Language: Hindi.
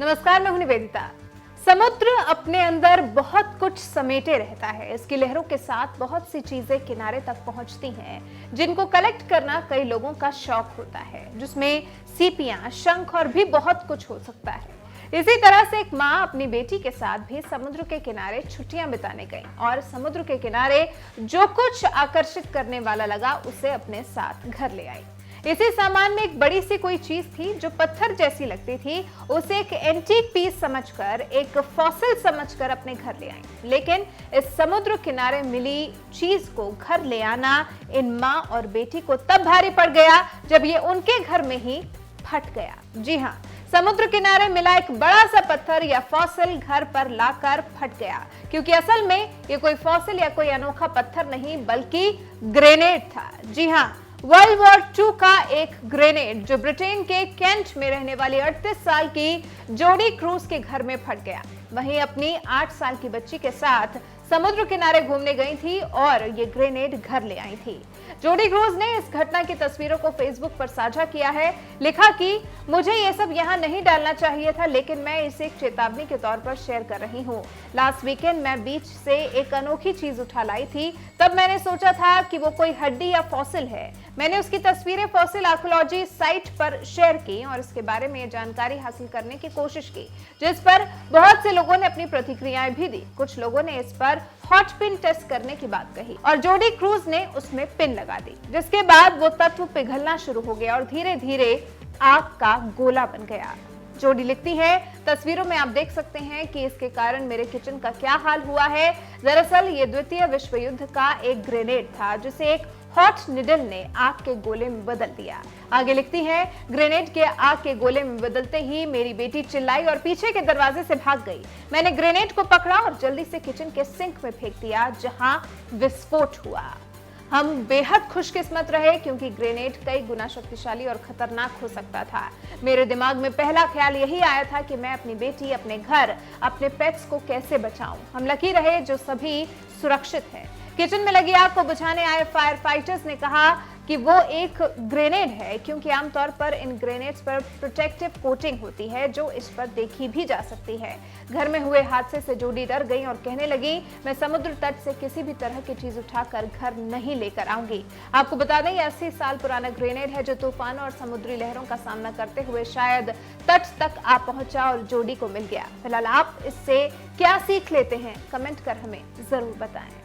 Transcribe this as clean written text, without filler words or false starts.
नमस्कार, मैं हूं निवेदिता। समुद्र अपने अंदर बहुत कुछ समेटे रहता है। इसकी लहरों के साथ बहुत सी चीजें किनारे तक पहुंचती हैं, जिनको कलेक्ट करना कई लोगों का शौक होता है, जिसमें सीपियां, शंख और भी बहुत कुछ हो सकता है। इसी तरह से एक माँ अपनी बेटी के साथ भी समुद्र के किनारे छुट्टियां बिताने गई और समुद्र के किनारे जो कुछ आकर्षित करने वाला लगा उसे अपने साथ घर ले आई। इसी सामान में एक बड़ी सी कोई चीज थी जो पत्थर जैसी लगती थी। उसे एक एंटीक पीस समझकर, एक फॉसिल समझकर अपने घर ले आई। लेकिन इस समुद्र किनारे मिली चीज को घर ले आना इन माँ और बेटी को तब भारी पड़ गया जब ये उनके घर में ही फट गया। जी हाँ, समुद्र किनारे मिला एक बड़ा सा पत्थर या फॉसिल घर पर लाकर फट गया, क्योंकि असल में ये कोई फॉसिल या कोई अनोखा पत्थर नहीं बल्कि ग्रेनेड था। जी हाँ, वर्ल्ड वॉर 2 का एक ग्रेनेड जो ब्रिटेन के केंट में रहने वाली 38 साल की जोडी क्रूज के घर में फट गया। वहीं अपनी 8 साल की बच्ची के साथ समुद्र किनारे घूमने गई थी और ये ग्रेनेड घर ले आई थी। जोडी क्रूज ने इस घटना की तस्वीरों को फेसबुक पर साझा किया है। लिखा कि मुझे ये सब यहाँ नहीं डालना चाहिए था, लेकिन मैं इसे एक चेतावनी के तौर पर शेयर कर रही हूँ। लास्ट वीकेंड मैं बीच से एक अनोखी चीज उठा लाई थी। तब मैंने सोचा था कि वो कोई हड्डी या फॉसिल है। मैंने उसकी तस्वीरें फॉसिल आर्कियोलॉजी साइट पर शेयर की और इसके बारे में जानकारी हासिल करने की कोशिश की, जिस पर बहुत से लोगों ने अपनी प्रतिक्रियाएं भी दी। कुछ लोगों ने इस पर हॉट पिन टेस्ट करने की बात कही और जोडी क्रूज ने उसमें पिन लगा दी, जिसके बाद वो तत्व पिघलना शुरू हो गया और धीरे धीरे आग का गोला बन गया। जोडी लिखती है, तस्वीरों में आप देख सकते हैं कि इसके कारण मेरे किचन का क्या हाल हुआ है। दरअसल ये द्वितीय विश्व युद्ध का एक ग्रेनेड था, जिसे एक हॉट निडल ने आग के गोले में बदल दिया। आगे लिखती है, ग्रेनेड के आग के गोले में बदलते ही मेरी बेटी चिल्लाई और पीछे के दरवाजे से भाग गई। मैंने ग्रेनेड को पकड़ा और जल्दी से किचन के सिंक में फेंक दिया, जहां विस्फोट हुआ। हम बेहद खुशकिस्मत रहे क्योंकि ग्रेनेड कई गुना शक्तिशाली और खतरनाक हो सकता था। मेरे दिमाग में पहला ख्याल यही आया था कि मैं अपनी बेटी, अपने घर, अपने पेट्स को कैसे बचाऊं। हम लकी रहे जो सभी सुरक्षित हैं। किचन में लगी आग को बुझाने आए फायर फाइटर्स ने कहा कि वो एक ग्रेनेड है, क्योंकि आमतौर पर इन ग्रेनेड्स पर प्रोटेक्टिव कोटिंग होती है जो इस पर देखी भी जा सकती है। घर में हुए हादसे से जोडी डर गई और कहने लगी, मैं समुद्र तट से किसी भी तरह की चीज उठाकर घर नहीं लेकर आऊंगी। आपको बता दें, ये 80 साल पुराना ग्रेनेड है जो तूफान और समुद्री लहरों का सामना करते हुए शायद तट तक आ पहुंचा और जोडी को मिल गया। फिलहाल आप इससे क्या सीख लेते हैं, कमेंट कर हमें जरूर बताएं।